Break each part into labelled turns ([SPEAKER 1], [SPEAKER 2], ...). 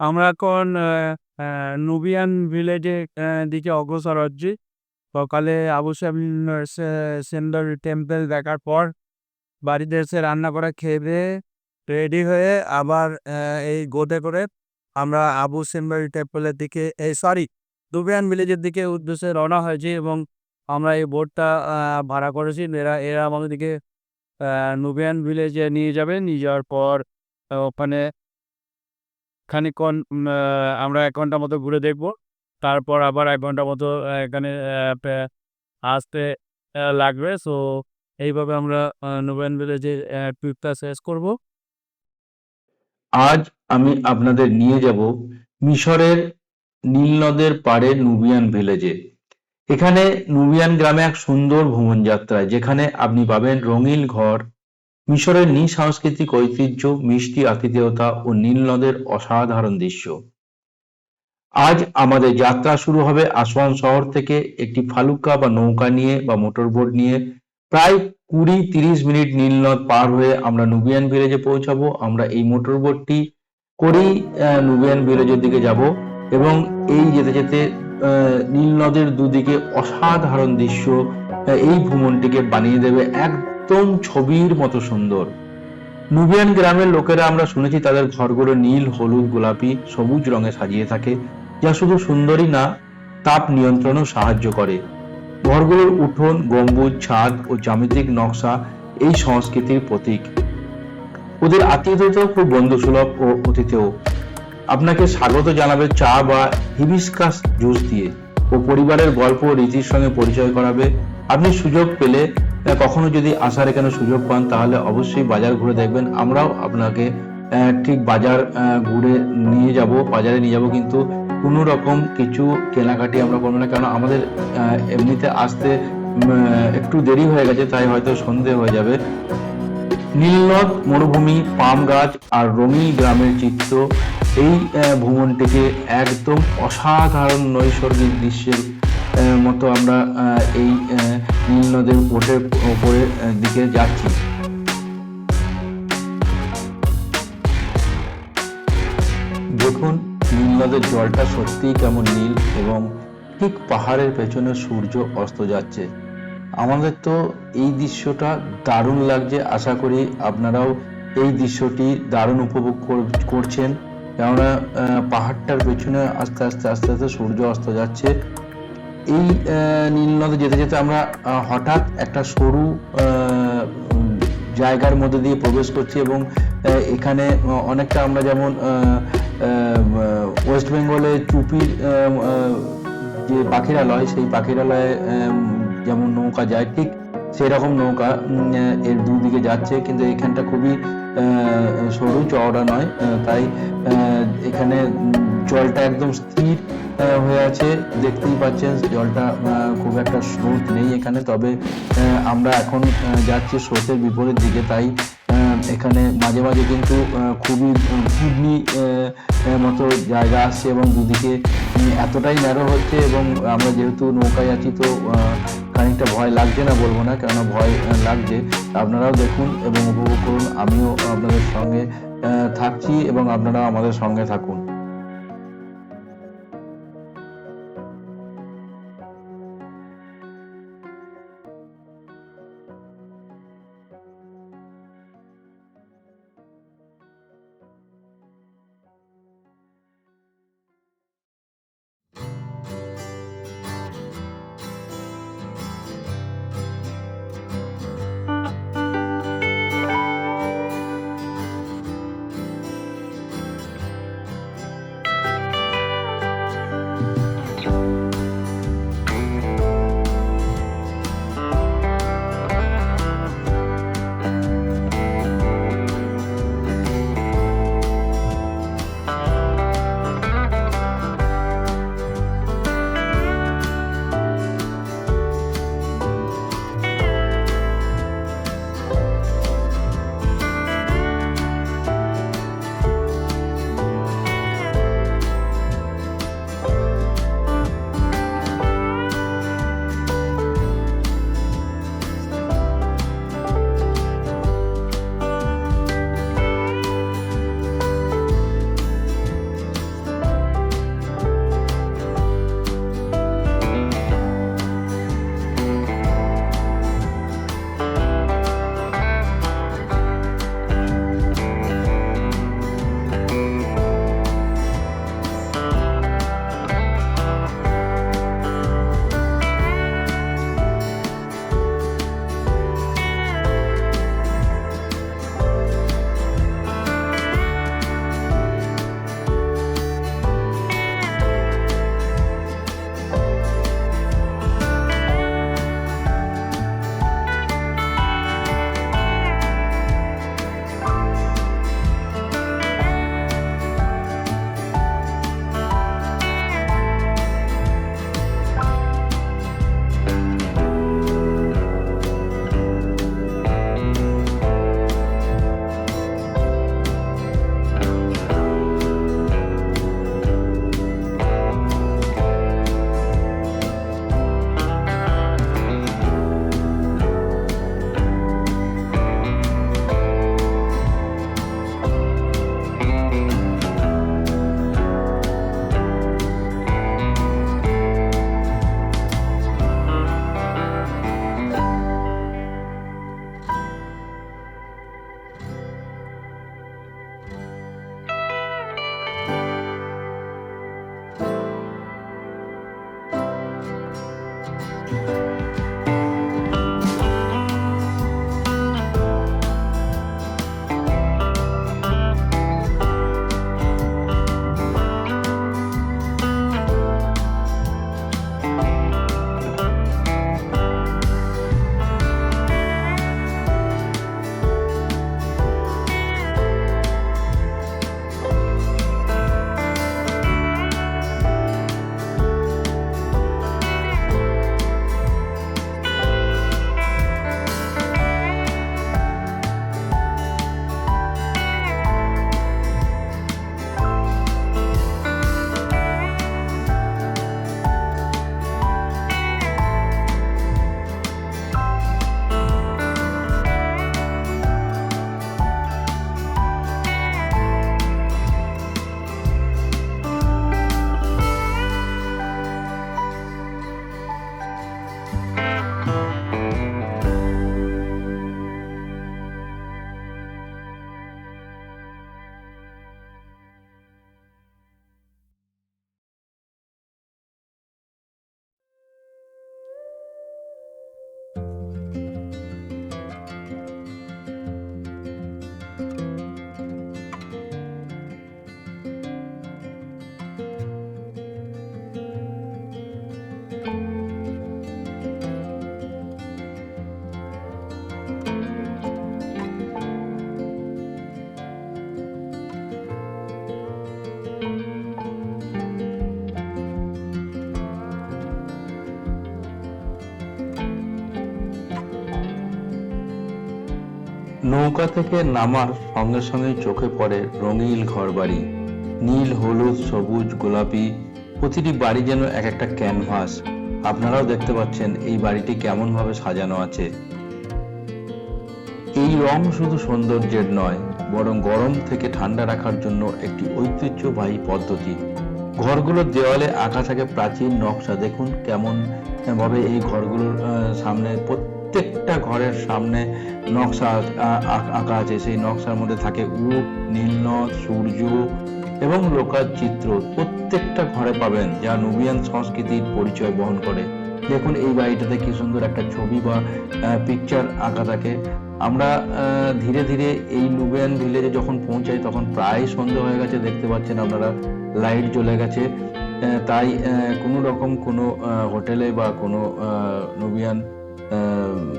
[SPEAKER 1] আমরা এখন নুবিয়ান ভিলেজের দিকে অগ্রসর হচ্ছি। সকালে আবু সাইদ সেন্ডার টেম্পল দেখার পর বাড়িতে এসে রান্না করে খেয়ে রেডি হয়ে আবার এই গোতে করে আমরা আবু সিম্বল টেম্পলের দিকে নুবিয়ান ভিলেজের দিকে উদ্দেশ্যে রওনা হয়েছি এবং আমরা এই বোটটা ভাড়া করেছি। এরা এরা আমাদেরকে নুবিয়ান ভিলেজে নিয়ে যাবে। নিয়ে যাওয়ার পর ওখানে খানিকক্ষণ আমরা ১ ঘন্টা মতো ঘুরে দেখব। তারপর আবার ১ ঘন্টা মতো এখানে আসতে লাগবে। সো এইভাবে আমরা নুবিয়ান ভিলেজে ট্রিপটা শেষ করব।
[SPEAKER 2] আজ আমি আপনাদের নিয়ে যাব মিশরের নীল নদের পাড়ে নুবিয়ান ভিলেজে। এখানে নুবিয়ান গ্রামে এক সুন্দর ভ্রমণ যাত্রায়, যেখানে আপনি পাবেন রঙিন ঘর, মিশরের নৃ-সাংস্কৃতিক ঐতিহ্য, মিষ্টি আতিথেয়তা ও নীল নদের অসাধারণ দৃশ্য। আজ আমাদের যাত্রা শুরু হবে আসওয়ান শহর থেকে একটি ফালুকা বা নৌকা নিয়ে বা মোটরবোট নিয়ে। প্রায় ২০-৩০ মিনিট নীল নদ পার হয়ে আমরা নুবিয়ান ভিলেজে পৌঁছাবো। আমরা এই মোটরবোটটি করেই নুবিয়ান ভিলেজের দিকে যাব এবং এই যেতে যেতে নীল নদের দুদিকে অসাধারণ দৃশ্য এই ভ্রমণটিকে বানিয়ে দেবে একদম ছবির মতো সুন্দর। নুবিয়ান গ্রামের লোকেরা, আমরা শুনেছি, তাদের ঘরগুলো নীল, হলুদ, গোলাপি, সবুজ রঙে সাজিয়ে থাকে, যা শুধু সুন্দরই না, তাপ নিয়ন্ত্রণেও সাহায্য করে। ঘরগুলোর উঠোন, গম্বুজ, ছাদ ও জ্যামিতিক নকশা এই সংস্কৃতির প্রতীক। ওদের আতিথেয়তাও খুব বন্ধুসুলভ ও অতিথেয়। আপনাকে স্বাগত জানাবে চা বা হিবিস্কাস জুস দিয়ে ও পরিবারের গল্প ও রীতির সঙ্গে পরিচয় করাবে। আপনি সুযোগ পেলে, কখনো যদি আসার এখানে সুযোগ পান, তাহলে অবশ্যই বাজার ঘুরে দেখবেন। আমরাও আপনাকে ঠিক বাজার ঘুরে নিয়ে যাব, বাজারে নিয়ে যাব, কিন্তু কোনো রকম কিছু কেনাকাটি আমরা করবো না, কারণ আমাদের এমনিতে আসতে একটু দেরি হয়ে গেছে, তাই হয়তো সন্ধে হয়ে যাবে। নীলনদ, মরুভূমি, পাম গাছ আর রঙিন গ্রামের চিত্র এই ভ্রমণটিকে একদম অসাধারণ নৈসর্গিক দৃশ্যের মতো আমরা এই নীলনদের বোটের ওপরের দিকে যাচ্ছি। দেখুন, নীলনদের জলটা সত্যিই কেমন নীল, এবং ঠিক পাহাড়ের পেছনে সূর্য অস্ত যাচ্ছে। আমাদের তো এই দৃশ্যটা দারুণ লাগছে। আশা করি আপনারাও এই দৃশ্যটি দারুণ উপভোগ করছেন, কেননা পাহাড়টার পেছনে আস্তে আস্তে আস্তে আস্তে সূর্য অস্ত যাচ্ছে। এই নীল নদে যেতে যেতে আমরা হঠাৎ একটা সরু জায়গার মধ্যে দিয়ে প্রবেশ করছি, এবং এখানে অনেকটা আমরা যেমন ওয়েস্ট বেঙ্গলে চুপির যে পাখিরালয়, সেই পাখিরালয়ে যেমন নৌকা যায়, ঠিক সেই রকম নৌকা এর দুদিকে যাচ্ছে, কিন্তু এখানটা খুবই সরু, চওড়া নয়। তাই এখানে জলটা একদম স্থির হয়ে আছে। দেখতেই পাচ্ছেন জলটা খুব একটা স্রোত নেই এখানে, তবে আমরা এখন যাচ্ছি স্রোতের বিপরীত দিকে, তাই এখানে মাঝে মাঝে কিন্তু খুবই ঘূর্ণি মতো জায়গা আসছে, এবং দুদিকে এতটাই ন্যারো হচ্ছে, এবং আমরা যেহেতু নৌকায় আছি, তো খানিকটা ভয় লাগছে না বলবো না, কেননা ভয় লাগছে। আপনারাও দেখুন এবং উপভোগ করুন। আমিও আপনাদের সঙ্গে থাকছি এবং আপনারাও আমাদের সঙ্গে থাকুন। নৌকা থেকে নামার সঙ্গে সঙ্গে চোখে পড়ে রঙিন ঘরবাড়ি, নীল, হলুদ, সবুজ, গোলাপি। প্রতিটি বাড়ি যেন এক একটা ক্যানভাস। আপনারাও দেখতে পাচ্ছেন এই বাড়িটি কেমন ভাবে সাজানো আছে। এই রং শুধু সৌন্দর্যের নয়, বরং গরম থেকে ঠান্ডা রাখার জন্য একটি ঐতিহ্যবাহী পদ্ধতি। ঘরগুলোর দেওয়ালে আঁকা থাকে প্রাচীন নকশা। দেখুন কেমন ভাবে এই ঘরগুলোর সামনে, প্রত্যেকটা ঘরের সামনে নকশা আঁকা আছে। সেই নকশার মধ্যে থাকে উট, নীলনদ, সূর্য এবং লোকার চিত্র। প্রত্যেকটা ঘরে পাবেন, যা নুবিয়ান সংস্কৃতির পরিচয় বহন করে। দেখুন এই বাড়িটাতে কি সুন্দর একটা ছবি বা পিকচার আঁকা থাকে। আমরা ধীরে ধীরে এই নুবিয়ান ভিলেজে যখন পৌঁছাই তখন প্রায় সন্ধ্যা হয়ে গেছে। দেখতে পাচ্ছেন আপনারা লাইট জ্বলে গেছে। তাই কোনো রকম কোনো হোটেলে বা কোনো নুবিয়ান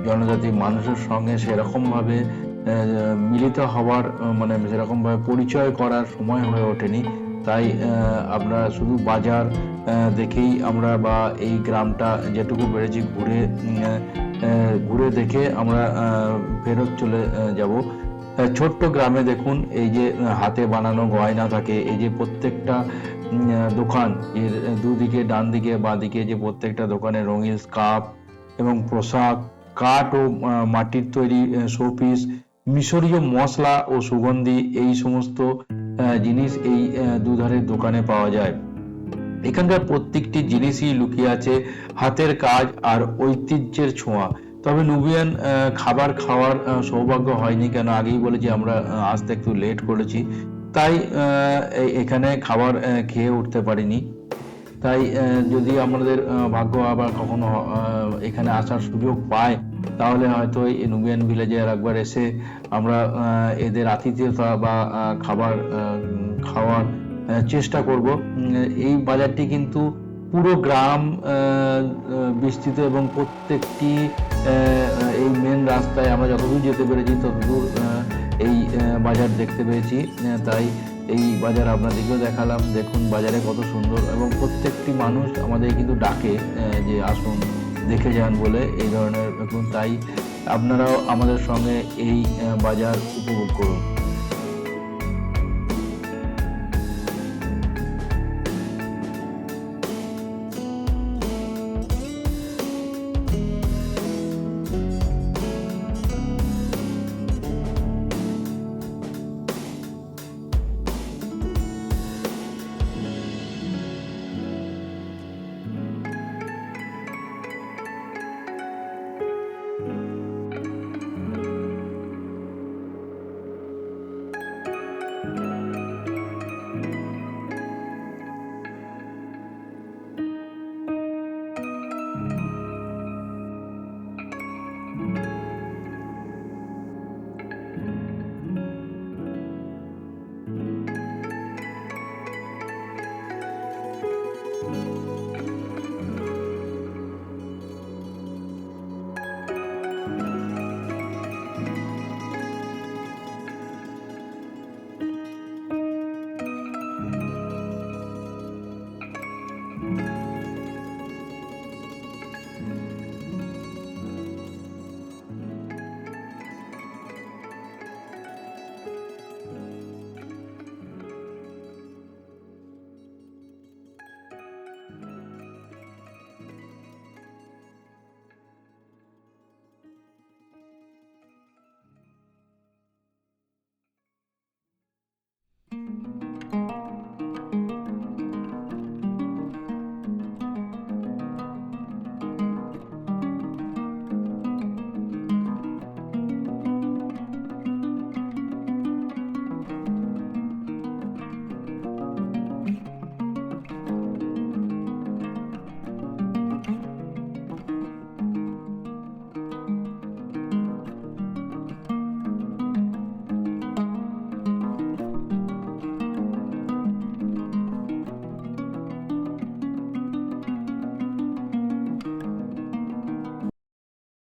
[SPEAKER 2] জনজাতি মানুষের সঙ্গে সেরকম ভাবে মিলিত হওয়ার মানে সেরকম ভাবে পরিচয় করার সময় হয়ে ওঠেনি। তাই আমরা শুধু বাজার দেখেই আমরা বা এই গ্রামটা যেটুকু পেরেছি ঘুরে দেখে আমরা ফেরত চলে যাব। ছোট্ট গ্রামে দেখুন এই যে হাতে বানানো গয়না থাকে, এই যে প্রত্যেকটা দোকান, এর দুদিকে ডান দিকে বাঁ দিকে যে প্রত্যেকটা দোকানে রঙিন স্কার্ফ এবং পোশাক, কাঠ ও মাটির তৈরি শোপিস, মিশরীয় মশলা ও সুগন্ধি, এই সমস্ত জিনিস এই দুধারের দোকানে পাওয়া যায়। এখানকার প্রত্যেকটি জিনিসই লুকিয়ে আছে হাতের কাজ আর ঐতিহ্যের ছোঁয়া। তবে নুবিয়ান খাবার খাওয়ার সৌভাগ্য হয়নি, কেন আগেই বলেছি আমরা আসতে একটু লেট করেছি, তাই এখানে খাবার খেয়ে উঠতে পারিনি। তাই যদি আমাদের ভাগ্য আবার কখনো এখানে আসার সুযোগ পায়, তাহলে হয়তো এই নুবিয়ান ভিলেজে আর একবার এসে আমরা এদের আতিথেয়তা বা খাবার খাওয়ার চেষ্টা করব। এই বাজারটি কিন্তু পুরো গ্রাম বিস্তৃত এবং প্রত্যেকটি এই মেন রাস্তায় আমরা যতদূর যেতে পেরেছি ততদূর এই বাজার দেখতে পেয়েছি। তাই এই বাজার আপনাদেরকেও দেখালাম। দেখুন বাজারে কত সুন্দর, এবং প্রত্যেকটি মানুষ আমাদের কিন্তু ডাকে যে আসুন দেখে যান বলে, এই ধরনের। দেখুন তাই আপনারাও আমাদের সঙ্গে এই বাজার উপভোগ করুন।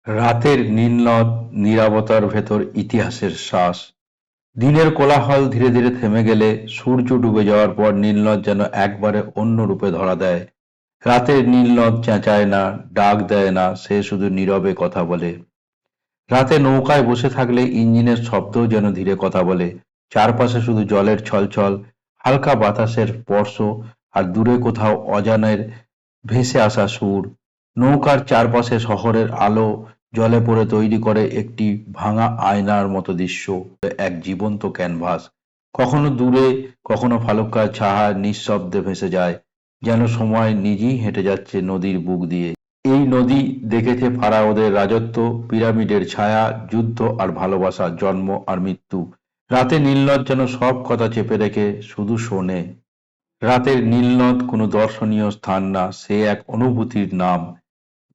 [SPEAKER 2] রাতের নীলনদ, নীরবতার ভেতর ইতিহাসের শ্বাস। দিনের কোলাহল ধীরে ধীরে থেমে গেলে সূর্য ডুবে যাওয়ার পর নীলনদ যেন একবারে অন্য রূপে ধরা দেয়। রাতের নীলনদ চেঁচায় না, ডাক দেয় না, সে শুধু নীরবে কথা বলে। রাতে নৌকায় বসে থাকলে ইঞ্জিনের শব্দও যেন ধীরে কথা বলে। চারপাশে শুধু জলের ছলছল, হালকা বাতাসের স্পর্শ আর দূরে কোথাও অজানের ভেসে আসা সুর। নৌকার চারপাশে শহরের আলো জলে পড়ে তৈরি করে একটি ভাঙা আয়নার মতো দৃশ্য, এক জীবন্ত ক্যানভাস। কখনো দূরে, কখনো ফালুক্কার ছায়া নিঃশব্দে ভেসে যায়, যেন সময় নিজেই হেঁটে যাচ্ছে নদীর বুক দিয়ে। এই নদী দেখেছে ফারাওদের রাজত্ব, পিরামিডের ছায়া, যুদ্ধ আর ভালোবাসা, জন্ম আর মৃত্যু। রাতে নীলনদ যেন সব কথা চেপে রেখে শুধু শোনে। রাতের নীলনদ কোনো দর্শনীয় স্থান না, সে এক অনুভূতির নাম,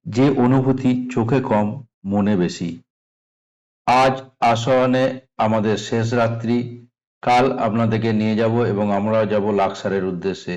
[SPEAKER 2] যে অনুভূতি চোখে কম, মনে বেশি। আজ আসাওয়ানে আমাদের শেষ রাত্রি। কাল আপনাদেরকে নিয়ে যাব এবং আমরাও যাব লাক্সারের উদ্দেশ্যে।